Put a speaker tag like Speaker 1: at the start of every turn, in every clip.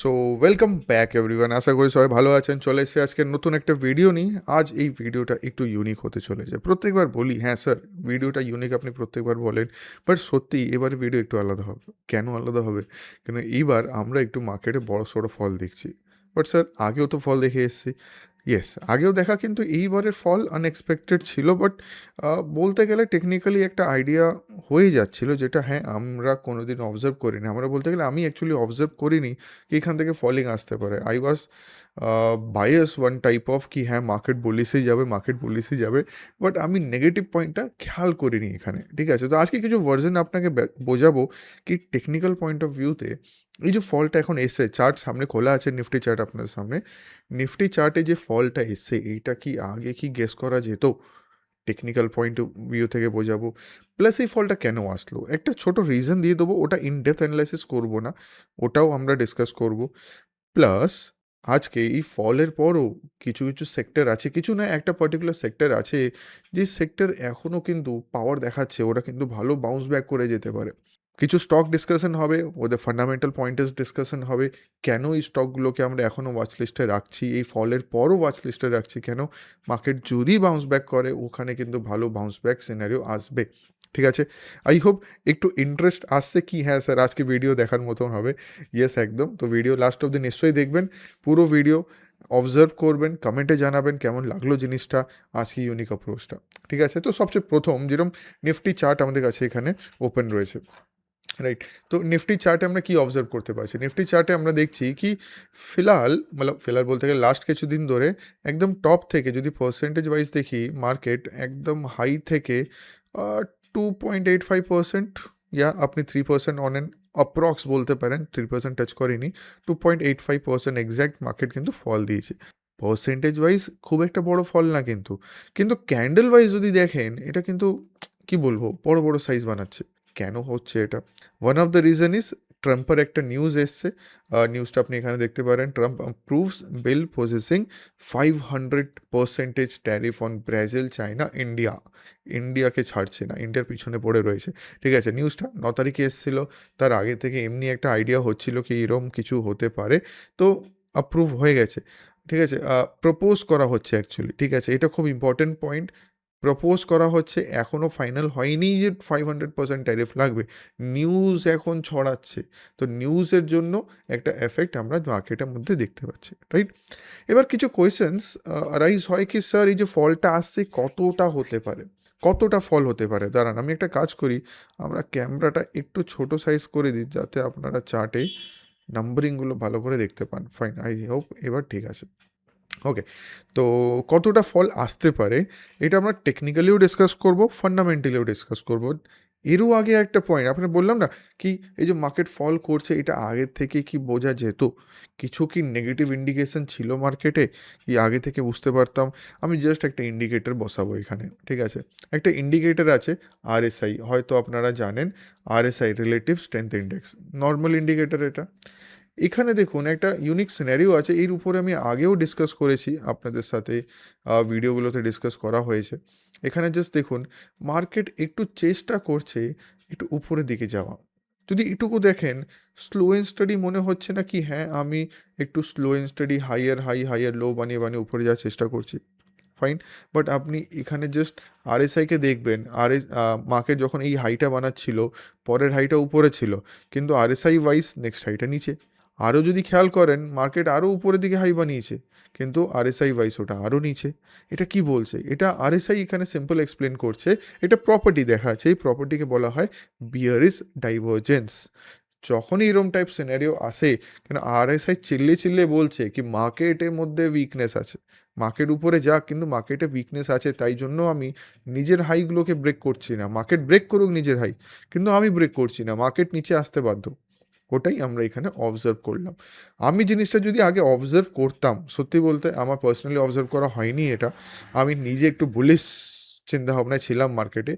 Speaker 1: So welcome back everyone, আশা করি সবাই ভালো আছেন। চলে এসে আজকে নতুন একটা ভিডিও নিই। আজ এই ভিডিওটা একটু ইউনিক হতে চলেছে। প্রত্যেকবার বলি হ্যাঁ স্যার ভিডিওটা ইউনিক, আপনি প্রত্যেকবার বলেন, বাট সত্যি এবারে ভিডিও একটু আলাদা হবে। কেন আলাদা হবে? কেন এইবার আমরা একটু মার্কেটে বড় সড়ো ফল দেখছি। বাট স্যার আগেও তো ফল দেখে এসেছি। ইয়েস, আগেও দেখা, কিন্তু এইবারের ফল আনএক্সপেক্টেড ছিল। বাট বলতে গেলে টেকনিক্যালি একটা আইডিয়া হয়ে যাচ্ছিল, যেটা হ্যাঁ আমরা কোনোদিন অবজার্ভ করিনি। আমরা বলতে গেলে আমি অ্যাকচুয়ালি অবজার্ভ করিনি কি এখান থেকে ফলিং আসতে পারে। I was bias one type of কি হ্যাঁ মার্কেট বুলিশই যাবে, মার্কেট বুলিশই যাবে। বাট আমি নেগেটিভ পয়েন্টটা খেয়াল করিনি এখানে। ঠিক আছে, তো আজকে কিছু ভার্জন আপনাকে বোঝাবো কি টেকনিক্যাল পয়েন্ট অফ ভিউতে এই যে ফলটা এখন এসে, চার্ট সামনে খোলা আছে, নিফটি চার্ট আপনার সামনে। নিফটি চার্টে যে ফলটা এসছে এইটা কি আগে কি গেস করা যেত? টেকনিক্যাল পয়েন্ট অফ ভিউ থেকে বোঝাবো। প্লাস এই ফলটা কেন আসলো একটা ছোট রিজন দিয়ে দেবো, ওটা ইন ডেপথ অ্যানালাইসিস করবো না, ওটাও আমরা ডিসকাস করব। প্লাস আজকে এই ফলের পরও কিছু কিছু সেক্টর আছে, কিছু না একটা পার্টিকুলার সেক্টর আছে যে সেক্টর এখনও কিন্তু পাওয়ার দেখাচ্ছে, ওরা কিন্তু ভালো বাউন্স ব্যাক করে যেতে পারে। কিছু স্টক ডিসকাশন হবে, ওদের ফান্ডামেন্টাল পয়েন্টার্স ডিসকাশন হবে, কেন এই স্টকগুলোকে আমরা এখনও ওয়াচ লিস্টে রাখছি, এই ফলের পরও ওয়াচ লিস্টে রাখছি কেন। মার্কেট যদি বাউন্স ব্যাক করে ওখানে কিন্তু ভালো বাউন্স ব্যাক সিনারিও আসবে। ঠিক আছে, আই হোপ একটু ইন্টারেস্ট আসছে কি হ্যাঁ স্যার আজকে ভিডিও দেখার মতন হবে। ইয়েস একদম, তো ভিডিও লাস্ট অব্দি নিশ্চয়ই দেখবেন, পুরো ভিডিও অবজার্ভ করবেন, কমেন্টে জানাবেন কেমন লাগলো জিনিসটা, আজকে ইউনিক অ্যাপ্রোচটা। ঠিক আছে, তো সবচেয়ে প্রথম যেরকম নিফটি চার্ট আমাদের কাছে এখানে ওপেন রয়েছে, রাইট। তো নিফটি চার্টে আমরা কি অবজার্ভ করতে পারছি? নিফটি চার্টে আমরা দেখছি কি ফিলহাল বলতে গেলে লাস্ট কিছুদিন ধরে একদম টপ থেকে যদি পার্সেন্টেজ ওয়াইজ দেখি, মার্কেট একদম হাই থেকে 2.85%, ইয়া আপনি 3% অন অ্যান অ্যাপ্রক্স বলতে পারেন, 3% টাচ করেনি, 2.85% এক্স্যাক্ট মার্কেট কিন্তু ফল দিয়েছে। পার্সেন্টেজ ওয়াইজ খুব একটা বড় ফল না, কিন্তু কিন্তু ক্যান্ডেল ওয়াইজ যদি দেখেন এটা কিন্তু কি বলবো বড় বড় সাইজ বানাচ্ছে। কেন হচ্ছে এটা? One of the reason is ট্রাম্পের একটা নিউজ এসছে। নিউজটা আপনি এখানে দেখতে পারেন, Trump approves bill possessing 500% tariff on Brazil, China, ইন্ডিয়াকে ছাড়ছে না, ইন্ডিয়ার পিছনে পড়ে রয়েছে। ঠিক আছে, নিউজটা 9 তারিখে এসেছিলো, তার আগে থেকে এমনি একটা আইডিয়া হচ্ছিল কি এরম কিছু হতে পারে। তো অ্যাপ্রুভ হয়ে গেছে। ঠিক আছে, প্রপোজ করা হচ্ছে অ্যাকচুয়ালি। ঠিক আছে, এটা খুব ইম্পর্টেন্ট পয়েন্ট। প্রপোজ করা হচ্ছে, এখনও ফাইনাল হয়নি যে 500% ট্যারিফ লাগবে, নিউজ এখন ছড়াচ্ছে। তো নিউজের জন্য একটা এফেক্ট আমরা মার্কেটের মধ্যে দেখতে পাচ্ছি, রাইট। এবার কিছু কোয়েশ্চেন্স রাইজ হয় কি স্যার এই যে ফলটা আসছে কতটা হতে পারে, কতটা ফল হতে পারে। দাঁড়ান আমি একটা কাজ করি, আমরা ক্যামেরাটা একটু ছোট সাইজ করে দিই যাতে আপনারা চার্টে নাম্বারিংগুলো ভালো করে দেখতে পান। ফাইন, আই হোপ এবার ঠিক আছে। ওকে, তো কতটা ফল আসতে পারে এটা আমরা টেকনিক্যালিও ডিসকাস করব, ফান্ডামেন্টালিও ডিসকাস করব। এরও আগে একটা পয়েন্ট আপনার বললাম না কি এই যে মার্কেট ফল করছে এটা আগের থেকে কি বোঝা যেত? কিছু কি নেগেটিভ ইন্ডিকেশন ছিল মার্কেটে কি আগে থেকে বুঝতে পারতাম? আমি জাস্ট একটা ইন্ডিকেটর বসাবো এখানে। ঠিক আছে, একটা ইন্ডিকেটর আছে আরএসআই, হয়তো আপনারা জানেন, RSI relative strength index, normal indicator এটা। এখানে দেখুন একটা ইউনিক সিনারিও আছে, এর উপরে আমি আগেও ডিসকাস করেছি আপনাদের সাথে, ভিডিওগুলোতে ডিসকাস করা হয়েছে। এখানে জাস্ট দেখুন মার্কেট একটু চেষ্টা করছে একটু উপরের দিকে যাওয়া। যদি এটুকু দেখেন স্লো অ্যান্ড স্টাডি মনে হচ্ছে না কি হ্যাঁ আমি একটু স্লো অ্যান্ড স্টাডি হাইয়ার লো বানিয়ে বানিয়ে উপরে যাওয়ার চেষ্টা করছি। ফাইন, বাট আপনি এখানে জাস্ট আরএসআইকে দেখবেন, মার্কেট যখন এই হাইটা বানাচ্ছিল পরের হাইটা উপরে ছিল, কিন্তু আরএসআই ওয়াইজ নেক্সট হাইটা নিচে। আরও যদি খেয়াল করেন মার্কেট আরও উপরের দিকে হাই বানিয়েছে, কিন্তু আরএসআই ওয়াইজ ওটা আরও নিচে। এটা কি বলছে? এটা আরএসআই এখানে সিম্পল এক্সপ্লেন করছে, এটা প্রপার্টি দেখা আছে, এই প্রপার্টিকে বলা হয় বিয়ারিশ ডাইভারজেন্স। যখনই এরম টাইপ সিনারিও আসে, কেন আরএসআই চিল্লে চিল্লে বলছে কি মার্কেটের মধ্যে উইকনেস আছে, মার্কেট উপরে যাক কিন্তু মার্কেটে উইকনেস আছে, তাই জন্য আমি নিজের হাইগুলোকে ব্রেক করছি না, মার্কেট ব্রেক করুক নিজের হাই, কিন্তু আমি ব্রেক করছি না, মার্কেট নিচে আসতে বাধ্য। ওটাই আমরা এখানে অবজার্ভ করলাম। আমি জিনিসটা যদি আগে অবজার্ভ করতাম, সত্যি বলতে আমার পার্সোনালি অবজার্ভ করা হয়নি এটা, আমি নিজে একটু বুলিশ চিন্তাভাবনায় ছিলাম মার্কেটে।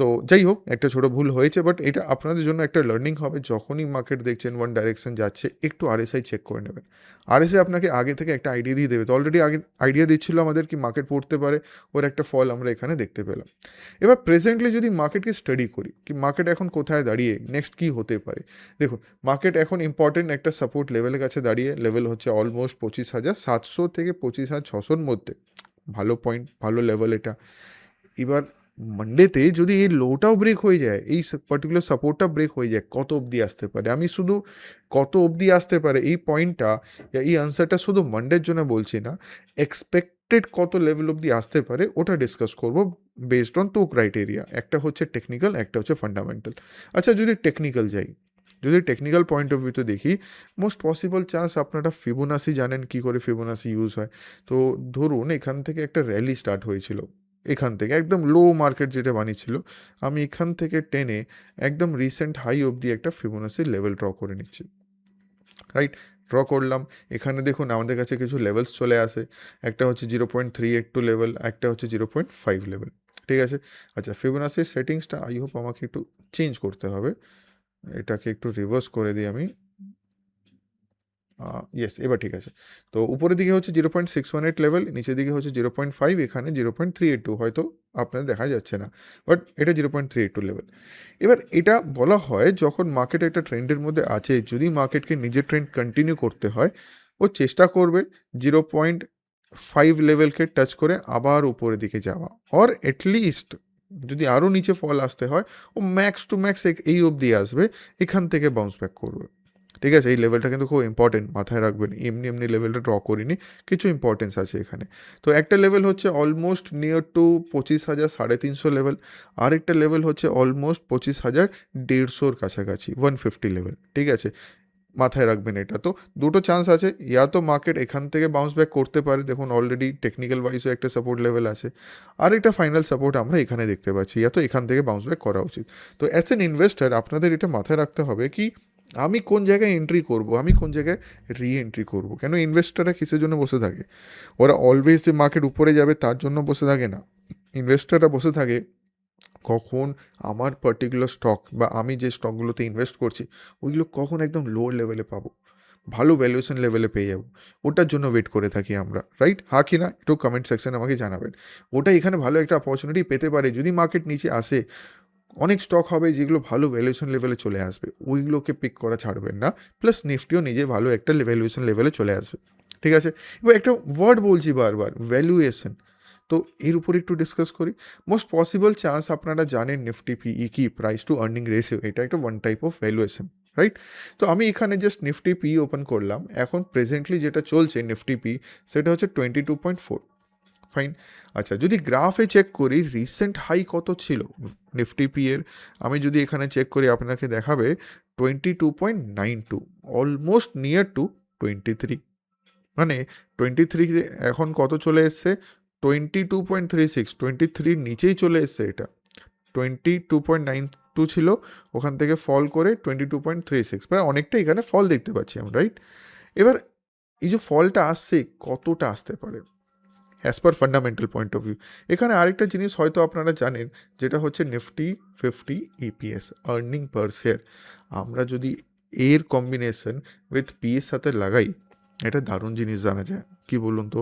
Speaker 1: তো যাই হোক, একটা ছোটো ভুল হয়েছে, বাট এটা আপনাদের জন্য একটা লার্নিং হবে। যখনই মার্কেট দেখছেন ওয়ান ডাইরেকশন যাচ্ছে, একটু আরএসআই চেক করে নেবেন। আরএসআই আপনাকে আগে থেকে একটা আইডিয়া দিয়ে দেবে। তো অলরেডি আগে আইডিয়া দিচ্ছিল আমাদের কি মার্কেট পড়তে পারে, ওর একটা ফল আমরা এখানে দেখতে পেলাম। এবার প্রেজেন্টলি যদি মার্কেটকে স্টাডি করি কি মার্কেট এখন কোথায় দাঁড়িয়ে, নেক্সট কী হতে পারে। দেখুন, মার্কেট এখন ইম্পর্টেন্ট একটা সাপোর্ট লেভেলের কাছে দাঁড়িয়ে। লেভেল হচ্ছে অলমোস্ট 25,700 থেকে 25,600 মধ্যে। ভালো পয়েন্ট, ভালো লেভেল এটা। এবার মানডেতে যদি এই লোটাও ব্রেক হয়ে যায়, এই পার্টিকুলার সাপোর্টটা ব্রেক হয়ে যায়, কত অবধি আসতে পারে, আমি শুধু কত অবধি আসতে পারে এই পয়েন্টটা, এই আনসারটা শুধু মানডের জন্য বলছি না, এক্সপেক্টেড কত লেভেল অবধি আসতে পারে ওটা ডিসকাস করবো বেসড অন টু ক্রাইটেরিয়া। একটা হচ্ছে টেকনিক্যাল, একটা হচ্ছে ফান্ডামেন্টাল। আচ্ছা, যদি টেকনিক্যাল যাই, যদি টেকনিক্যাল পয়েন্ট অফ ভিউতে দেখি, মোস্ট পসিবল চান্স, আপনারা ফিবোনাসি জানেন কী করে ফিবোনাসি ইউজ হয়। তো ধরুন এখান থেকে একটা র্যালি স্টার্ট হয়েছিল, এখান থেকে একদম লো মার্কেট যেটা বানিয়েছিল, আমি এখান থেকে টেনে একদম রিসেন্ট হাই অবধি একটা ফিবোনাসি লেভেল ড্র করে নিচ্ছি, রাইট। ড্র করলাম, এখানে দেখুন আমাদের কাছে কিছু লেভেলস চলে আসে। একটা হচ্ছে 0.382 লেভেল, একটা হচ্ছে 0.5 লেভেল, ঠিক আছে। আচ্ছা, ফিবোনাসির সেটিংসটা আই হোপ আমাকে একটু চেঞ্জ করতে হবে, এটাকে একটু রিভার্স করে দিই আমি। ইয়েস, এবার ঠিক আছে। তো উপরের দিকে হচ্ছে 0.618 লেভেল, নিচের দিকে হচ্ছে 0.5, এখানে 0.382, হয়তো আপনাদের দেখা যাচ্ছে না, বাট এটা 0.382 লেভেল। এবার এটা বলা হয় যখন মার্কেট একটা ট্রেন্ডের মধ্যে আছে, যদি মার্কেটকে নিজের ট্রেন্ড কন্টিনিউ করতে হয়, ও চেষ্টা করবে 0.5 লেভেলকে টাচ করে আবার উপরের দিকে যাওয়া, অর অ্যাটলিস্ট যদি আরও নিচে ফল আসতে হয়, ও ম্যাক্স টু ম্যাক্স এই অবধি আসবে, এখান থেকে বাউন্স ব্যাক করবে। ঠিক আছে, এই লেভেলটা কিন্তু খুব ইম্পর্টেন্ট, মাথায় রাখবেন। এমনি এমনি লেভেলটা ড্র করিনি, কিছু ইম্পর্টেন্স আছে এখানে। তো একটা লেভেল হচ্ছে অলমোস্ট নিয়ার টু 25,350 লেভেল, আরেকটা লেভেল হচ্ছে অলমোস্ট 25,150 কাছাকাছি, 150 লেভেল, ঠিক আছে। মাথায় রাখবেন এটা। তো দুটো চান্স আছে, ইয়া তো মার্কেট এখান থেকে বাউন্স ব্যাক করতে পারে, দেখুন অলরেডি টেকনিক্যাল ওয়াইজও একটা সাপোর্ট লেভেল আছে, আর একটা ফাইনাল সাপোর্ট আমরা এখানে দেখতে পাচ্ছি, ইয়া তো এখান থেকে বাউন্স ব্যাক করা উচিত। তো অ্যাজ অ্যান ইনভেস্টার আপনাদের এটা মাথায় রাখতে হবে কি আমি কোন জায়গায় এন্ট্রি করব, আমি কোন জায়গায় রি এন্ট্রি করবো। কেন ইনভেস্টাররা কিসের জন্য বসে থাকে, ওরা অলওয়েজ যে মার্কেট উপরে যাবে তার জন্য বসে থাকে না। ইনভেস্টাররা বসে থাকে কখন আমার পার্টিকুলার স্টক বা আমি যে স্টকগুলোতে ইনভেস্ট করছি ওইগুলো কখন একদম লোয়ার লেভেলে পাবো, ভালো ভ্যালুয়েশন লেভেলে পেয়ে যাবো, ওটার জন্য ওয়েট করে থাকি আমরা, রাইট। হ্যাঁ কি না, একটু কমেন্ট সেকশনে আমাকে জানাবেন। ওটা এখানে ভালো একটা অপরচুনিটি পেতে পারে, যদি মার্কেট নিচে আসে অনেক স্টক হবে যেগুলো ভালো ভ্যালুয়েশন লেভেলে চলে আসবে, ওইগুলোকে পিক করা ছাড়বেন না। প্লাস নিফটিও নিজে ভালো একটা ভ্যালুয়েশন লেভেলে চলে আসবে, ঠিক আছে। এবার একটা ওয়ার্ড বলছি বারবার, ভ্যালুয়েশন। তো এর উপর একটু ডিসকাস করি। মোস্ট পসিবল চান্স, আপনারা জানেন নিফটি পিই কি, প্রাইস টু আর্নিং রেশিও, এটা একটা one type of valuation, right. তো আমি এখানে জাস্ট নিফটি পি ওপেন করলাম, এখন প্রেজেন্টলি যেটা চলছে নিফটি পি, সেটা হচ্ছে 22.4, ফাইন। আচ্ছা, যদি গ্রাফে চেক করি রিসেন্ট হাই কত ছিল নিফটি পি এর, আমি যদি এখানে চেক করি আপনাকে দেখাবে 22.92, অলমোস্ট নিয়ার টু 23, মানে 23 এখন কত চলে এসছে, 22.36, 23 নিচেই চলে এসছে এটা। 22.92 ছিল, ওখান থেকে ফল করে 22.36, মানে অনেকটা এখানে ফল দেখতে পাচ্ছি আমরা, রাইট। এবার এই যে ফলটা আসছে, কতটা আসতে পারে as per fundamental point of view. এখানে আরেকটা জিনিস হয়তো আপনারা জানেন, যেটা হচ্ছে নিফটি 50 ইপিএস, আর্নিং পার শেয়ার। আমরা যদি এর কম্বিনেশন উইথ পি এর সাথে লাগাই, এটা দারুণ জিনিস জানা যায়, কি বলুন তো।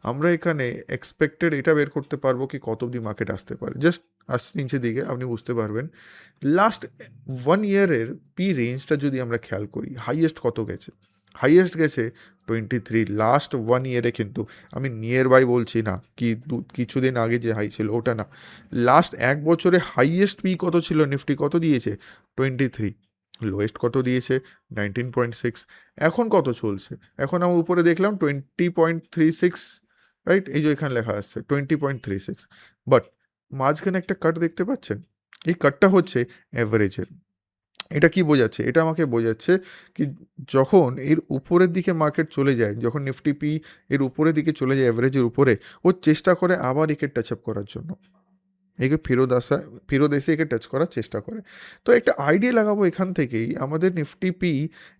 Speaker 1: আমরা এখানে এক্সপেক্টেড এটা বের করতে পারবো কি কত অবধি মার্কেট আসতে পারে। জাস্ট আসছে নিচের দিকে, আপনি বুঝতে পারবেন লাস্ট 1 ইয়ারের পি রেঞ্জটা যদি আমরা খেয়াল করি, হাইয়েস্ট কত গেছে, হাইয়েস্ট গেছে 23 লাস্ট 1 ইয়ারে। কিন্তু আমি নিয়ার বাই বলছি না, কি কিছুদিন আগে যে হাই ছিল ওটা না, লাস্ট 1 বছরে হাইয়েস্ট পি কত ছিল, নিফটি কত দিয়েছে 23, লোয়েস্ট কত দিয়েছে 19.6, এখন কত চলছে, এখন আমার উপরে দেখলাম 20.36, রাইট। এই যে এখানে লেখা আসছে 20.36, বাট মাঝখানে একটা কাট দেখতে পাচ্ছেন, এই কাটটা হচ্ছে অ্যাভারেজের। এটা কি বোঝাচ্ছে, এটা আমাকে বোঝাচ্ছে কি যখন এর উপরের দিকে মার্কেট চলে যায়, যখন নিফটি পি এর উপরের দিকে চলে যায় অ্যাভারেজের উপরে, ও চেষ্টা করে আবার একে টাচ আপ করার জন্য, একে ফেরত এসে একে টাচ করার চেষ্টা করে। তো একটা আইডিয়া লাগাবো এখান থেকেই, আমাদের নিফটি পি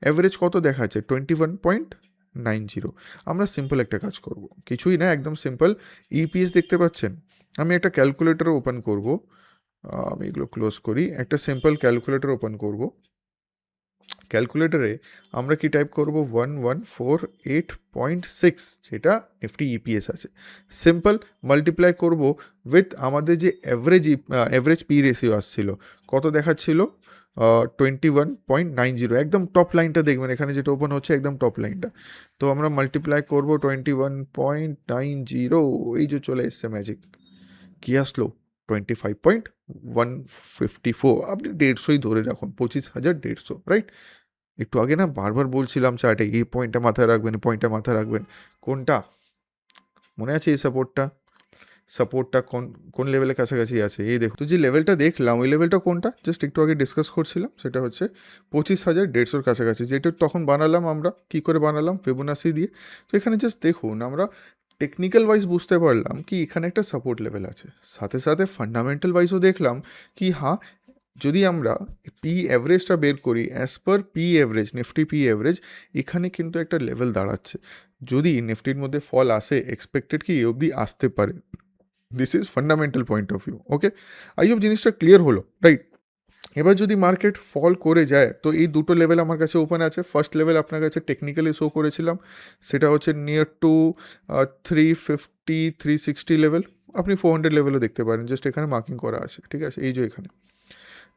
Speaker 1: অ্যাভারেজ কত দেখাচ্ছে 21.90। আমরা সিম্পল একটা কাজ করব, কিছুই না, একদম সিম্পল। ইপিএস দেখতে পাচ্ছেন, আমি একটা ক্যালকুলেটর ওপেন করব, আমি এগুলো ক্লোজ করি, একটা সিম্পল ক্যালকুলেটর ওপেন করব। ক্যালকুলেটরে আমরা কি টাইপ করব 1148.6, যেটা নিফটি ইপিএস আছে। সিম্পল মাল্টিপ্লাই করব উইথ আমাদের যে অ্যাভারেজ পি রেশিও আসছিল, কত দেখাচ্ছিল 21.90, একদম টপ লাইনটা দেখবেন এখানে যেটা ওপেন হচ্ছে, একদম টপ লাইনটা। তো আমরা মাল্টিপ্লাই করব 21.90, এই যে চলে এসছে ম্যাজিক, কি আসলো 25.154, আপনি 150ই ধরে রাখুন, 25,150, রাইট। একটু আগে না বারবার বলছিলাম চার্টে এই পয়েন্টটা মাথায় রাখবেন, পয়েন্টটা মাথায় রাখবেন। কোনটা মনে আছে? এই সাপোর্টটা কোন কোন লেভেলের কাছাকাছি আছে, এই দেখো। তো যে লেভেলটা দেখলাম ওই লেভেলটা কোনটা জাস্ট একটু আগে ডিসকাস করছিলাম, সেটা হচ্ছে 25,150 কাছাকাছি, যেটা তখন বানালাম আমরা কি করে বানালাম, ফিবোনাসি দিয়ে। তো এখানে জাস্ট দেখুন, আমরা টেকনিক্যাল ওয়াইজ বুঝতে পারলাম কি এখানে একটা সাপোর্ট লেভেল আছে, সাথে সাথে ফান্ডামেন্টাল ওয়াইজও দেখলাম কি হ্যাঁ, যদি আমরা পি অ্যাভারেজটা বের করি, as per P average, Nifty P average, এখানে কিন্তু একটা লেভেল দাঁড়াচ্ছে। যদি নিফটির মধ্যে ফল আসে, এক্সপেক্টেড কি এই অবধি আসতে পারে, this is fundamental point of view. Okay, I hope জিনিসটা ক্লিয়ার হলো, রাইট। এবার যদি মার্কেট ফল করে যায়, তো এই দুটো লেভেল আমার কাছে ওপেন আছে। ফার্স্ট লেভেল আপনার কাছে টেকনিক্যালি শো করেছিলাম, সেটা হচ্ছে নিয়ার টু 350-360 লেভেল। আপনি 400 লেভেলও দেখতে পারেন, জাস্ট এখানে মার্কিং করা আছে, ঠিক আছে, এই যে এখানে।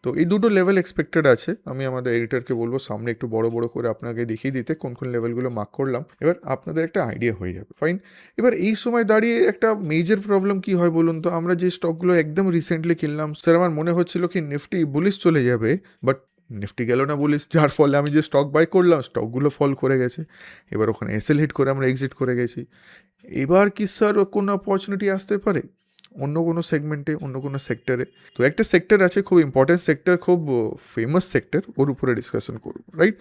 Speaker 1: তো এই দুটো লেভেল এক্সপেক্টেড আছে। আমি আমাদের এডিটরকে বলবো সামনে একটু বড় বড় করে আপনাকে দেখিয়ে দিতে কোন কোন লেভেলগুলো মার্ক করলাম, এবার আপনাদের একটা আইডিয়া হয়ে যাবে, ফাইন। এবার এই সময় দাঁড়িয়ে একটা মেজর প্রবলেম কি হয় বলুন তো, আমরা যে স্টকগুলো একদম রিসেন্টলি কিনলাম, স্যার আমার মনে হচ্ছিল কি নিফটি বুলিশ চলে যাবে, বাট নিফটি গেল না বুলিশ, যার ফলে আমি যে স্টক বাই করলাম স্টকগুলো ফল করে গেছে। এবার ওখানে এসএল হিট করে আমরা এক্সিট করে গেছি। এবার কি স্যার কোনো অপরচুনিটি আসতে পারে অন্য কোনো সেগমেন্টে, অন্য কোনো সেক্টরে? তো একটা সেক্টর আছে, খুব ইম্পর্টেন্ট সেক্টর, খুব ফেমাস সেক্টর, ওর উপরে ডিসকাশন করবো, রাইট।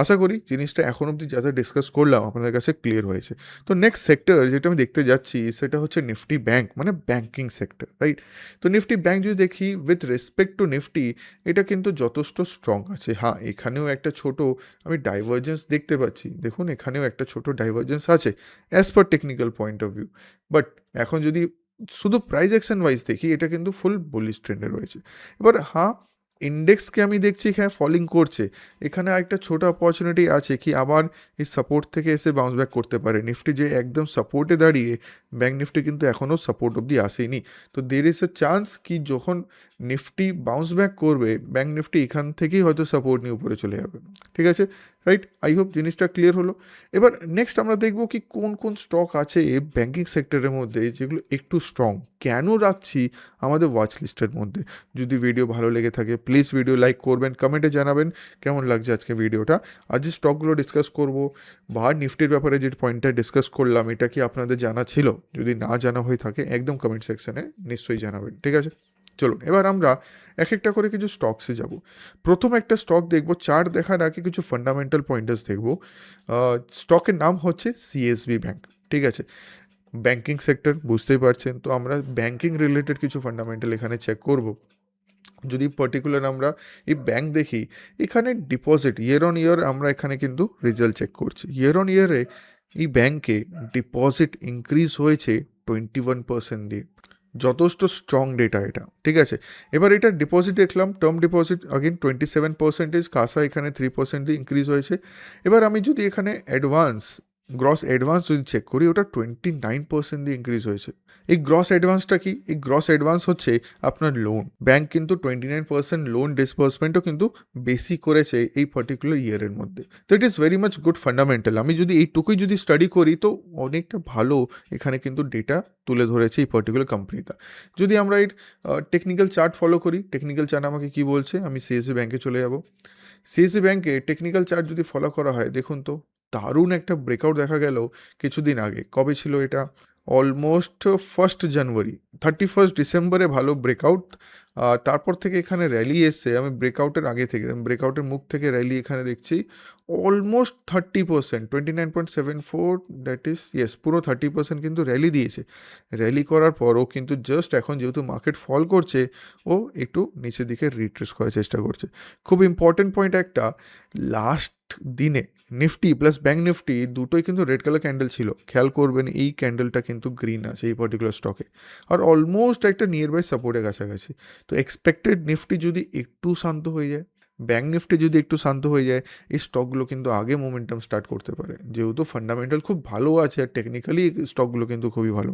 Speaker 1: আশা করি জিনিসটা এখন অবধি যাতে ডিসকাস করলাম আপনাদের কাছে ক্লিয়ার হয়েছে। তো নেক্সট সেক্টর যেটা আমি দেখতে যাচ্ছি সেটা হচ্ছে নিফটি ব্যাংক, মানে ব্যাঙ্কিং সেক্টর, রাইট। তো নিফটি ব্যাংক যদি দেখি উইথ রেসপেক্ট টু নিফটি, এটা কিন্তু যথেষ্ট স্ট্রং আছে। হ্যাঁ, এখানেও একটা ছোট আমি ডাইভার্জেন্স দেখতে পাচ্ছি, দেখুন এখানেও একটা ছোট ডাইভার্জেন্স আছে as per technical point of view. But এখন যদি শুধু প্রাইস অ্যাকশন ওয়াইজ দেখি, এটা কিন্তু ফুল বুলিশ ট্রেন্ডে রয়েছে। এবার হ্যাঁ, ইন্ডেক্সকে আমি দেখছি হ্যাঁ ফলিং করছে, এখানে আরেকটা ছোটো অপরচুনিটি আছে কি আবার এই সাপোর্ট থেকে এসে বাউন্স ব্যাক করতে পারে। নিফটি যে একদম সাপোর্টে দাঁড়িয়ে, ব্যাঙ্ক নিফটি কিন্তু এখনও সাপোর্ট অবধি আসেনি। তো দের ইজ এ চান্স কি যখন নিফটি বাউন্স ব্যাক করবে, ব্যাঙ্ক নিফটি এখান থেকেই হয়তো সাপোর্ট নিয়ে উপরে চলে যাবে, ঠিক আছে, রাইট। আই হোপ জিনিসটা ক্লিয়ার হলো। এবার নেক্সট আমরা দেখব কি কোন কোন স্টক আছে ব্যাঙ্কিং সেক্টরের মধ্যে যেগুলো একটু স্ট্রং, কেন রাখছি আমাদের ওয়াচ লিস্টের মধ্যে। যদি ভিডিও ভালো লেগে থাকে প্লিজ ভিডিও লাইক করবেন, কমেন্টে জানাবেন কেমন লাগছে আজকে ভিডিওটা। আজ যে স্টকগুলো ডিসকাস করব বা নিফটির ব্যাপারে যে পয়েন্টটা ডিসকাস করলাম, এটা কি আপনাদের জানা ছিল? যদি না জানা হয়ে থাকে একদম কমেন্ট সেকশানে নিশ্চয়ই জানাবেন, ঠিক আছে। চলুন এবার আমরা এক একটা করে কিছু স্টকসে যাব। প্রথম একটা স্টক দেখব, চার্ট দেখার আগে কিছু ফান্ডামেন্টাল পয়েন্টার্স দেখব। স্টকের নাম হচ্ছে সিএসবি ব্যাংক, ঠিক আছে। ব্যাঙ্কিং সেক্টর বুঝতেই পারছেন, তো আমরা ব্যাঙ্কিং রিলেটেড কিছু ফান্ডামেন্টাল এখানে চেক করব। যদি পার্টিকুলার আমরা এই ব্যাংক দেখি, এখানে ডিপোজিট ইয়ার অন ইয়ার আমরা এখানে কিন্তু রেজাল্ট চেক করছি। ইয়ার অন ইয়ারে এই ব্যাংকে ডিপোজিট ইনক্রিজ হয়েছে 21% দিয়ে, যথেষ্ট স্ট্রং ডেটা এটা, ঠিক আছে। এবার এটা ডিপোজিট দেখলাম, টার্ম ডিপোজিট আগেন 27%, কাসা এখানে 3% দিয়ে ইনক্রিজ হয়েছে। এবার আমি যদি এখানে গ্রস অ্যাডভান্স যদি চেক করি, ওটা 29% দিয়ে ইনক্রিজ হয়েছে। এই গ্রস অ্যাডভান্সটা কি? এই গ্রস অ্যাডভান্স হচ্ছে আপনার লোন। ব্যাংক কিন্তু 29% লোন ডিসবার্সমেন্টও কিন্তু বেশি করেছে এই পার্টিকুলার ইয়ারের মধ্যে। তো ইট is very much good fundamental. আমি যদি এইটুকুই যদি স্টাডি করি তো অনেকটা ভালো এখানে কিন্তু ডেটা তুলে ধরেছে এই পার্টিকুলার কোম্পানিটা। যদি আমরা এর টেকনিক্যাল চার্ট ফলো করি, টেকনিক্যাল চার্ট আমাকে কি বলছে, আমি সিএসবি ব্যাংকে চলে যাব। সিএসবি ব্যাংকে টেকনিক্যাল চার্ট যদি ফলো করা হয়, দেখুন তো দারুণ একটা ব্রেকআউট দেখা গেল কিছুদিন আগে। কবে ছিল এটা? অলমোস্ট 1 জানুয়ারি, 31 ডিসেম্বরে ভালো ব্রেকআউট। তারপর থেকে এখানে র্যালি এসছে, আমি ব্রেকআউটের আগে থেকে ব্রেকআউটের মুখ থেকে র্যালি এখানে দেখছি অলমোস্ট 30%, 29.74, দ্যাট ইজ ইয়েস, পুরো 30% কিন্তু র্যালি দিয়েছে। র্যালি করার পরও কিন্তু জাস্ট এখন যেহেতু মার্কেট ফল করছে, ও একটু নিচের দিকে রিট্রেস করার চেষ্টা করছে। খুব ইম্পর্টেন্ট পয়েন্ট একটা, লাস্ট দিনে নিফটি প্লাস ব্যাঙ্ক নিফটি দুটোই কিন্তু রেড কালার ক্যান্ডেল ছিল। খেয়াল করবেন এই ক্যান্ডেলটা কিন্তু গ্রিন আছে এই পার্টিকুলার স্টকে, আর অলমোস্ট একটা নিয়ার বাই সাপোর্টের কাছাকাছি। তো এক্সপেক্টেড নিফটি যদি একটু শান্ত হয়ে যায়, ব্যাঙ্ক নিফটি যদি একটু শান্ত হয়ে যায়, এই স্টকগুলো কিন্তু আগে মোমেন্টাম স্টার্ট করতে পারে, যেহেতু ফান্ডামেন্টাল খুব ভালো আছে আর টেকনিক্যালি স্টকগুলো কিন্তু খুবই ভালো,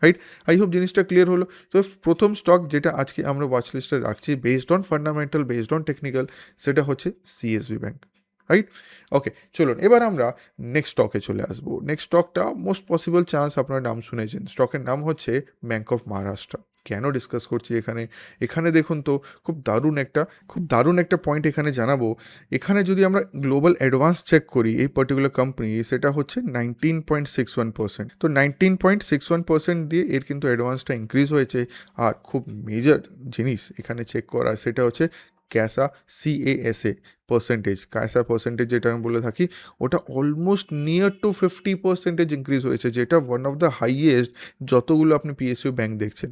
Speaker 1: রাইট? আই হোপ জিনিসটা ক্লিয়ার হলো। তো প্রথম স্টক যেটা আজকে আমরা ওয়াচ লিস্টে রাখছি based on fundamental, based on technical, সেটা হচ্ছে সিএসবি ব্যাঙ্ক, রাইট? ওকে, চলুন এবার আমরা নেক্সট স্টকে চলে আসবো। নেক্সট স্টকটা মোস্ট পসিবল চান্স আপনারা নাম শুনেছেন, স্টকের নাম হচ্ছে ব্যাঙ্ক অফ মহারাষ্ট্র। কেন ডিসকাস করছি এখানে? এখানে দেখুন তো খুব দারুণ একটা পয়েন্ট এখানে জানাবো। এখানে যদি আমরা গ্লোবাল অ্যাডভান্স চেক করি এই পার্টিকুলার কোম্পানি, সেটা হচ্ছে 19.61%। তো 19.61% দিয়ে এর কিন্তু অ্যাডভান্সটা ইনক্রিজ হয়েছে। আর খুব মেজর জিনিস এখানে চেক করার, সেটা হচ্ছে ক্যাসা, CASA পার্সেন্টেজ, ক্যাসা পার্সেন্টেজ যেটা আমি বলে থাকি, ওটা অলমোস্ট নিয়ার টু 50% ইনক্রিজ হয়েছে, যেটা ওয়ান অফ দ্য হাইয়েস্ট যতগুলো আপনি PSU ব্যাঙ্ক দেখছেন,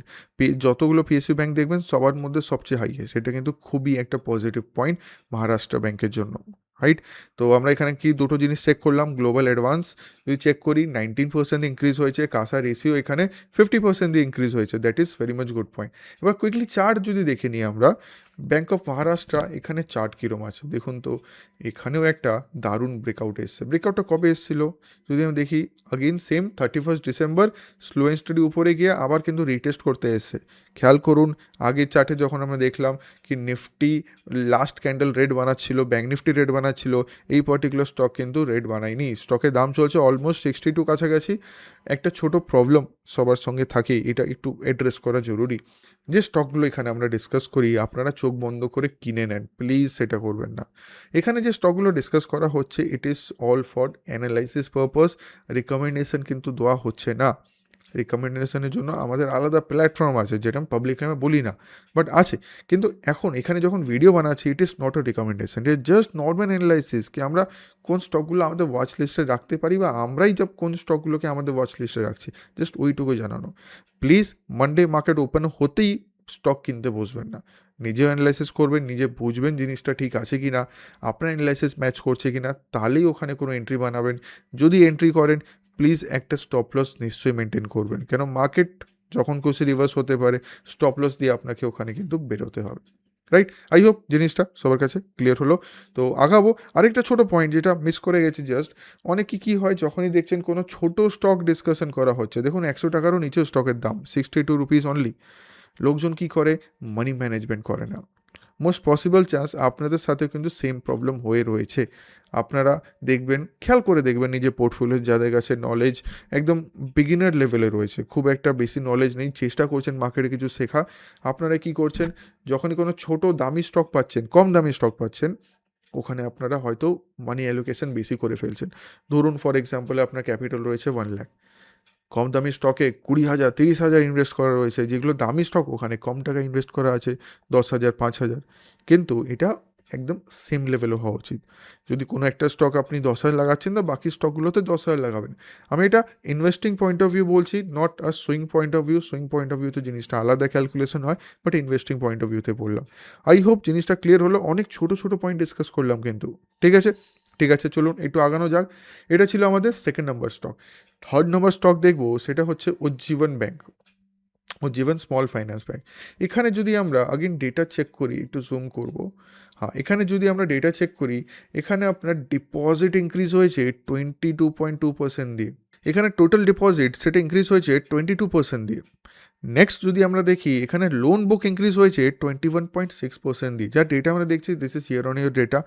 Speaker 1: যতগুলো PSU ব্যাঙ্ক দেখবেন সবার মধ্যে সবচেয়ে হাইয়েস্ট। এটা কিন্তু খুবই একটা পজিটিভ পয়েন্ট মহারাষ্ট্র ব্যাঙ্কের জন্য, রাইট? তো আমরা এখানে কি দুটো জিনিস চেক করলাম, গ্লোবাল অ্যাডভান্স যদি চেক করি 19% ইনক্রিজ হয়েছে, কাসা রেশিও এখানে 50% দিয়ে ইনক্রিজ হয়েছে, that is very much good point. এবার কুইকলি চার্ট যদি দেখে নিই আমরা, ব্যাঙ্ক অফ মহারাষ্ট্র এখানে চার্ট কীরকম আছে দেখুন তো। এখানেও একটা দারুণ ব্রেকআউট এসছে। ব্রেকআউটটা কবে এসেছিলো যদি আমি দেখি, again same 31 December slow and study উপরে গিয়ে আবার কিন্তু রিটেস্ট করতে এসছে। খেয়াল করুন আগের চার্টে যখন আমরা দেখলাম কি নিফটি লাস্ট ক্যান্ডেল রেড বানাচ্ছিল, ব্যাঙ্ক নিফটি রেড বানাচ্ছিল, এই পার্টিকুলার স্টক কিন্তু রেড বানায়নি। স্টকের দাম চলছে অলমোস্ট 62 কাছাকাছি। একটা ছোট প্রবলেম সবার সঙ্গে থাকে, এটা একটু অ্যাড্রেস করা জরুরি। যে স্টকগুলো এখানে আমরা ডিসকাস করি আপনারা চোখ বন্ধ করে কিনে নেন, প্লিজ সেটা করবেন না। এখানে যে স্টকগুলো ডিসকাস করা হচ্ছে it is all for analysis purpose, recommendation কিন্তু দেওয়া হচ্ছে না। রিকমেন্ডেশনের জন্য আমাদের আলাদা প্ল্যাটফর্ম আছে, যেটা আমি পাবলিকলি আমি বলি না, বাট আছে। কিন্তু এখন এখানে যখন ভিডিও বানাচ্ছি it is not a recommendation, it is just normal analysis কি আমরা কোন স্টকগুলো আমাদের ওয়াচ লিস্টে রাখতে পারি, বা আমরাই কোন স্টকগুলোকে আমাদের ওয়াচ লিস্টে রাখছি, জাস্ট ওইটুকু জানানো। প্লিজ মানডে মার্কেট ওপেন হতেই স্টক কিনতে বসবেন না, নিজেও অ্যানালাইসিস করবেন, নিজে বুঝবেন জিনিসটা ঠিক আছে কি না, আপনার অ্যানালাইসিস ম্যাচ করছে কি না, তাহলেই ওখানে কোনো এন্ট্রি বানাবেন। যদি এন্ট্রি করেন প্লিজ একটা স্টপ লস নিশ্চয়ই মেনটেন করবেন, কেন মার্কেট যখন কিছু রিভার্স হতে পারে স্টপ লস দিয়ে আপনাকে ওখানে কিন্তু বেরোতে হবে, রাইট? আই হোপ জিনিসটা সবার কাছে ক্লিয়ার হলো। তো আগাবো। আরেকটা ছোটো পয়েন্ট যেটা মিস করে গেছি জাস্ট, অনেকে কী হয় যখনই দেখছেন কোনো ছোট স্টক ডিসকাশন করা হচ্ছে, দেখুন 100 টাকারও নিচেও স্টকের দাম 62 রুপিস অনলি, লোকজন কি করে, মানি ম্যানেজমেন্ট করে না। মোস্ট পসিবল চান্স আপনাদের সাথে কিন্তু সেম প্রবলেম হয়ে রয়েছে। আপনারা দেখবেন, খেয়াল করে দেখবেন নিজের পোর্টফোলিও, যাদের কাছে নলেজ একদম বিগিনার লেভেলে রয়েছে, খুব একটা বেশি নলেজ নেই, চেষ্টা করছেন মার্কেটে কিছু শেখা, আপনারা কি করছেন, যখনই কোনো ছোট দামি স্টক পাচ্ছেন, কম দামি স্টক পাচ্ছেন, ওখানে আপনারা হয়তো মানি অ্যালোকেশন বেশি করে ফেলছেন। ধরুন ফর এক্সাম্পল আপনার ক্যাপিটাল রয়েছে 1 লাখ, কম দামি স্টকে 20,000 30,000 ইনভেস্ট করা রয়েছে, যেগুলো দামি স্টক ওখানে কম টাকা ইনভেস্ট করা আছে 10,000 5,000। কিন্তু এটা একদম সেম লেভেলও হওয়া উচিত। যদি কোনো একটা স্টক আপনি 10,000 লাগাচ্ছেন, তো বাকি স্টকগুলোতে 10,000 লাগাবেন। আমি এটা ইনভেস্টিং পয়েন্ট অফ ভিউ বলছি, not a swing point of view. Swing point of ভিউতে জিনিসটা আলাদা ক্যালকুলেশন হয়, বাট ইনভেস্টিং পয়েন্ট অফ ভিউতে বললাম। আই হোপ জিনিসটা ক্লিয়ার হলো। অনেক ছোটো ছোটো পয়েন্ট ডিসকাস করলাম কিন্তু, ঠিক আছে? ঠিক আছে, চলুন একটু আগানো যাক। এটা ছিল আমাদের second number stock. Third number stock দেখবো, সেটা হচ্ছে Ujjivan bank, Ujjivan small finance bank. এখানে যদি আমরা আগেন ডেটা চেক করি, একটু জুম করব, হ্যাঁ, এখানে যদি আমরা ডেটা চেক করি, এখানে আপনার ডিপোজিট ইনক্রিজ হয়েছে 22.2% দিয়ে, এখানে টোটাল ডিপোজিট সেটা ইনক্রিজ হয়েছে 22% দিয়ে। নেক্সট যদি আমরা দেখি, এখানে লোন বুক ইনক্রিজ হয়েছে 21.6% দিয়ে। যা ডেটা আমরা দেখছি this is year on year data.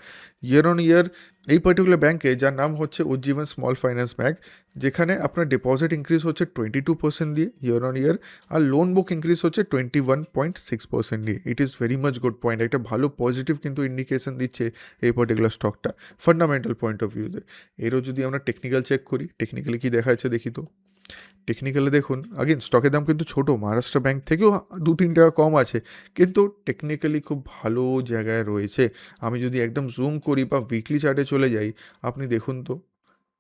Speaker 1: Year on year এই পার্টিকুলার ব্যাঙ্কে, যার নাম হচ্ছে উজ্জীবন স্মল ফাইন্যান্স ব্যাঙ্ক, যেখানে আপনার ডিপোজিট ইনক্রিজ হচ্ছে 22% দিয়ে ইয়ার অন ইয়ার, আর লোন বুক ইনক্রিজ হচ্ছে 21.6% দিয়ে। It is very much good point, একটা ভালো পজিটিভ কিন্তু ইন্ডিকেশন দিচ্ছে এই পার্টিকুলার স্টকটা ফান্ডামেন্টাল পয়েন্ট অফ ভিউতে। এরও যদি আমরা টেকনিক্যাল চেক করি, টেকনিক্যালি কী দেখা যাচ্ছে দেখি তো। টেকনিক্যালি দেখুন, আগেন স্টকের দাম কিন্তু ছোটো, মহারাষ্ট্র ব্যাঙ্ক থেকেও 2-3 টাকা কম আছে, কিন্তু টেকনিক্যালি খুব ভালো জায়গায় রয়েছে। আমি যদি একদম জুম করি বা উইকলি চার্টে চলে যাই, আপনি দেখুন তো,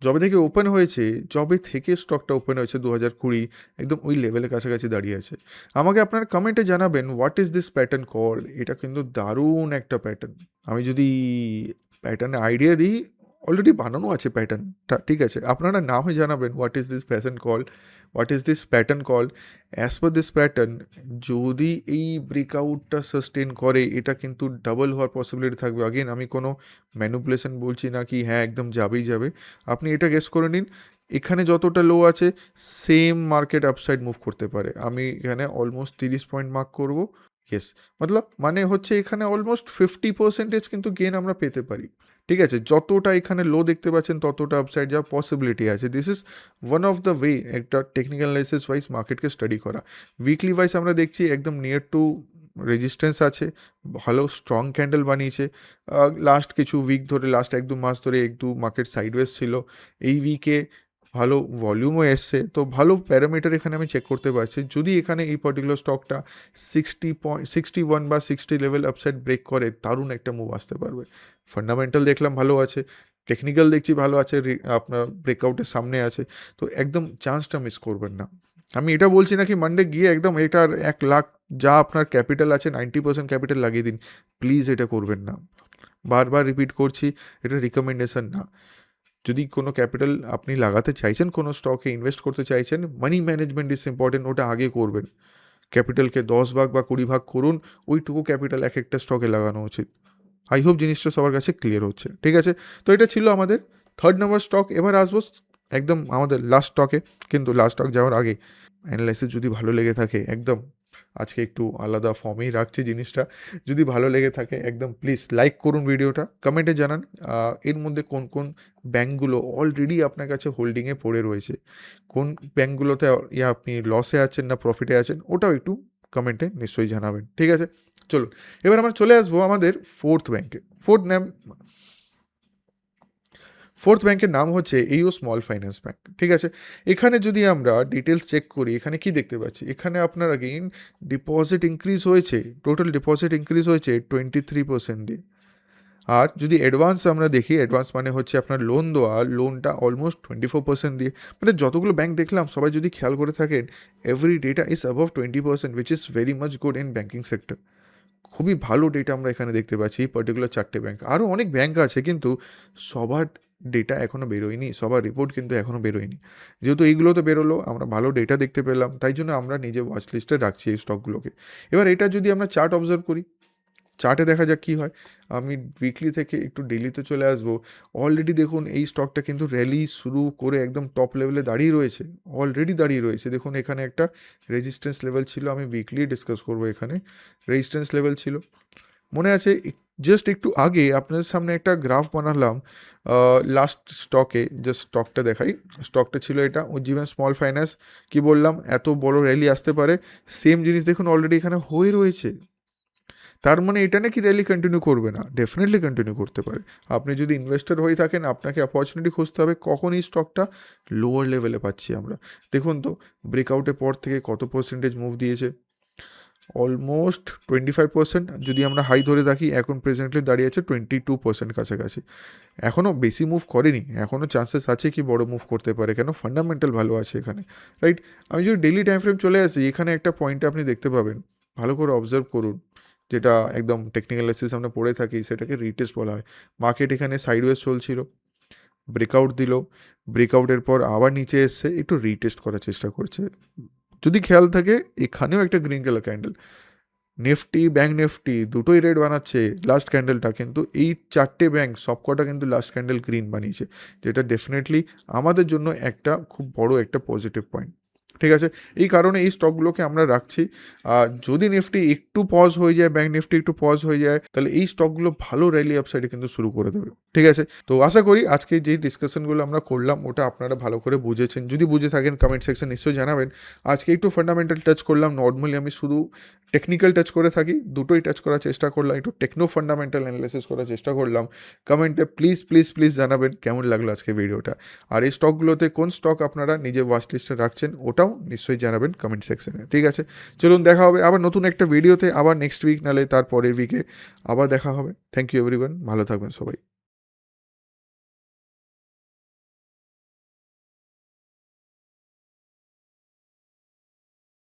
Speaker 1: যবে থেকে ওপেন হয়েছে, যবে থেকে স্টকটা ওপেন হয়েছে 2020, একদম ওই লেভেলের কাছাকাছি দাঁড়িয়ে আছে। আমাকে আপনার কমেন্টে জানাবেন what is this pattern call. এটা কিন্তু দারুণ একটা প্যাটার্ন। আমি যদি প্যাটার্নে আইডিয়া দিই, অলরেডি বানানো আছে প্যাটার্নটা, ঠিক আছে? আপনারা না হয় জানাবেন what is this pattern call. As per this pattern যদি এই ব্রেকআউটটা সাস্টেন করে, এটা কিন্তু ডাবল হওয়ার পসিবিলিটি থাকবে। আগেন আমি কোনো ম্যানিপুলেশন বলছি না কি হ্যাঁ একদম যাবেই যাবে। আপনি এটা গেস করে নিন, এখানে যতটা লো আছে সেম মার্কেট আপসাইড মুভ করতে পারে। আমি এখানে অলমোস্ট 30 পয়েন্ট মার্ক করব। ইয়েস, মতলব মানে হচ্ছে এখানে অলমোস্ট 50% কিন্তু গেন আমরা পেতে পারি, ঠিক আছে? যতটা এখানে লো দেখতে পাচ্ছেন ততটা আপসাইড যাওয়ার পসিবিলিটি আছে। This is one of the way একটা টেকনিক্যাল অ্যানালাইসিস ওয়াইজ মার্কেটকে স্টাডি করা। উইকলি ওয়াইজ আমরা দেখছি একদম নিয়ার টু রেজিস্ট্যান্স আছে, ভালো স্ট্রং ক্যান্ডেল বানিয়েছে। লাস্ট কিছু উইক ধরে, লাস্ট 1-2 মাস ধরে একটু মার্কেট সাইডওয়েজ ছিল। এই উইকে ভালো ভলিউমও এসছে, তো ভালো প্যারামিটার এখানে আমি চেক করতে পারছি। যদি এখানে এই পার্টিকুলার স্টকটা 61 বা 60 লেভেল আপসাইড ব্রেক করে, দারুণ একটা মুভ আসতে পারবে। ফান্ডামেন্টাল দেখলাম ভালো আছে, টেকনিক্যাল দেখছি ভালো আছে, আপনার ব্রেকআউটের সামনে আছে, তো একদম চান্সটা মিস করবেন না। আমি এটা বলছি না কি মানডে গিয়ে একদম এটার 1 লাখ যা আপনার ক্যাপিটাল আছে 90% ক্যাপিটাল লাগিয়ে দিন, প্লিজ এটা করবেন না। বারবার রিপিট করছি, এটা রিকমেন্ডেশন না। যদি কোনো ক্যাপিটাল আপনি লাগাতে চাইছেন, কোনো স্টকে ইনভেস্ট করতে চাইছেন, মানি ম্যানেজমেন্ট ইজ ইম্পর্টেন্ট, ওটা আগে করবেন। ক্যাপিটালকে 10 ভাগ বা 20 ভাগ করুন, ওইটুকু ক্যাপিটাল এক একটা স্টকে লাগানো উচিত। আই হোপ জিনিসটা সবার কাছে ক্লিয়ার হচ্ছে, ঠিক আছে? তো এটা ছিল আমাদের 3rd নম্বর স্টক। এবার আসবো একদম আমাদের লাস্ট স্টকে, কিন্তু লাস্ট স্টক যাওয়ার আগে অ্যানালাইসিস যদি ভালো লেগে থাকে, একদম আজকে একটু আলাদা ফর্মেই রাখছি জিনিসটা, যদি ভালো লেগে থাকে একদম প্লিজ লাইক করুন ভিডিওটা, কমেন্টে জানান এর মধ্যে কোন কোন ব্যাঙ্কগুলো অলরেডি আপনার কাছে হোল্ডিংয়ে পড়ে রয়েছে, কোন ব্যাঙ্কগুলোতে আপনি লসে আছেন না প্রফিটে আছেন, ওটাও একটু কমেন্টে নিশ্চয়ই জানাবেন, ঠিক আছে? চলুন এবার আমরা চলে আসবো আমাদের ফোর্থ ব্যাঙ্কে। ফোর্থ ব্যাঙ্কের নাম হচ্ছে এইও স্মল ফাইন্যান্স ব্যাঙ্ক, ঠিক আছে? এখানে যদি আমরা ডিটেলস চেক করি, এখানে কি দেখতে পাচ্ছি, এখানে আপনার আগেইন ডিপোজিট ইনক্রিজ হয়েছে, টোটাল ডিপোজিট ইনক্রিজ হয়েছে 23% দিয়ে। আর যদি অ্যাডভান্স আমরা দেখি, অ্যাডভান্স মানে হচ্ছে আপনার লোন দেওয়া, লোনটা অলমোস্ট 24% দিয়ে। মানে যতগুলো ব্যাঙ্ক দেখলাম সবাই যদি খেয়াল করে থাকেন, every data is above 20%, which is very much good in banking sector. খুবই ভালো ডেটা আমরা এখানে দেখতে পাচ্ছি এই পার্টিকুলার 4টে ব্যাঙ্ক। আরও অনেক ব্যাঙ্ক আছে কিন্তু সবার ডেটা এখনও বেরোয়নি, সবার রিপোর্ট কিন্তু এখনও বেরোয়নি। যেহেতু এইগুলো তো বেরোলো, আমরা ভালো ডেটা দেখতে পেলাম, তাই জন্য আমরা নিজে ওয়াচ লিস্টে রাখছি এই স্টকগুলোকে। এবার এটা যদি আমরা চার্ট অবজার্ভ করি, চার্টে দেখা যাক কী হয়। আমি উইকলি থেকে একটু ডেলিতে চলে আসবো। অলরেডি দেখুন এই স্টকটা কিন্তু র্যালি শুরু করে একদম টপ লেভেলে দাঁড়িয়ে রয়েছে, অলরেডি দাঁড়িয়ে রয়েছে। দেখুন এখানে একটা রেজিস্ট্যান্স লেভেল ছিল, আমি উইকলি ডিসকাস করবো। এখানে রেজিস্ট্যান্স লেভেল ছিল, মনে আছে জাস্ট একটু আগে আপনাদের সামনে একটা গ্রাফ বানালাম লাস্ট স্টকে, জাস্ট স্টকটা দেখাই। স্টকটা ছিল এটা উজ্জীবন স্মল ফাইন্যান্স। কি বললাম, এত বড় র্যালি আসতে পারে, সেম জিনিস দেখুন অলরেডি এখানে হয়ে রয়েছে। তার মানে এটা নাকি র্যালি কন্টিনিউ করবে না, ডেফিনেটলি কন্টিনিউ করতে পারে। আপনি যদি ইনভেস্টর হয়ে থাকেন, আপনাকে অপরচুনিটি খুঁজতে হবে কখন এই স্টকটা লোয়ার লেভেলে পাচ্ছি আমরা। দেখুন তো ব্রেকআউটের পর থেকে কত পার্সেন্টেজ মুভ দিয়েছে, অলমোস্ট 25%। যদি আমরা হাই ধরে থাকি, এখন প্রেজেন্টলি দাঁড়িয়ে আছে 22% কাছাকাছি। এখনও বেশি মুভ করেনি, এখনও চান্সেস আছে কি বড় মুভ করতে পারে, কেন ফান্ডামেন্টাল ভালো আছে এখানে, রাইট? আমি যদি ডেইলি টাইম ফ্রেম চলে আসি, এখানে একটা পয়েন্টে আপনি দেখতে পাবেন, ভালো করে অবজার্ভ করুন, যেটা একদম টেকনিক্যাল অ্যানালিসিস আমরা পড়ে থাকি, সেটাকে রিটেস্ট বলা হয়। মার্কেট এখানে সাইডওয়েজ চলছিল, ব্রেকআউট দিল, ব্রেকআউটের পর আবার নিচে এসছে, একটু রিটেস্ট করার চেষ্টা করছে। যদি খেয়াল থাকে এখানেও একটা green colour candle, Nifty bank Nifty দুটোই রেড বানাচ্ছে লাস্ট ক্যান্ডেলটা, কিন্তু এই 4টে ব্যাঙ্ক সবকটা কিন্তু লাস্ট ক্যান্ডেল গ্রিন বানিয়েছে, যেটা ডেফিনেটলি আমাদের জন্য একটা খুব বড় একটা পজিটিভ পয়েন্ট, ঠিক আছে? এই কারণে এই স্টকগুলোকে আমরা রাখছি। যদি নিফটি একটু পজ হয়ে যায়, ব্যাঙ্ক নিফটি একটু পজ হয়ে যায়, তাহলে এই স্টকগুলো ভালো র্যালি আপসাইডে কিন্তু শুরু করে দেবে, ঠিক আছে? তো আশা করি আজকে যে ডিসকাশনগুলো আমরা করলাম ওটা আপনারা ভালো করে বুঝেছেন। যদি বুঝে থাকেন কমেন্ট সেকশন নিশ্চয়ই জানাবেন। আজকে একটু ফান্ডামেন্টাল টাচ করলাম, নর্মালি আমি শুধু টেকনিক্যাল টাচ করে থাকি, দুটোই টাচ করার চেষ্টা করলাম, একটু টেকনো ফান্ডামেন্টাল অ্যানালাইসিস করার চেষ্টা করলাম। কমেন্টে প্লিজ প্লিজ প্লিজ জানাবেন কেমন লাগলো আজকে ভিডিওটা, আর এই স্টকগুলোতে কোন স্টক আপনারা নিজের ওয়াচ লিস্টে রাখছেন ওটাও নিশ্চয়ই জানাবেন কমেন্ট সেকশনে, ঠিক আছে? চলুন দেখা হবে আবার নতুন একটা ভিডিওতে, আবার নেক্সট উইক নাহলে তার পরের উইকে আবার দেখা হবে। থ্যাংক ইউ এভরিওয়ান, ভালো থাকবেন সবাই।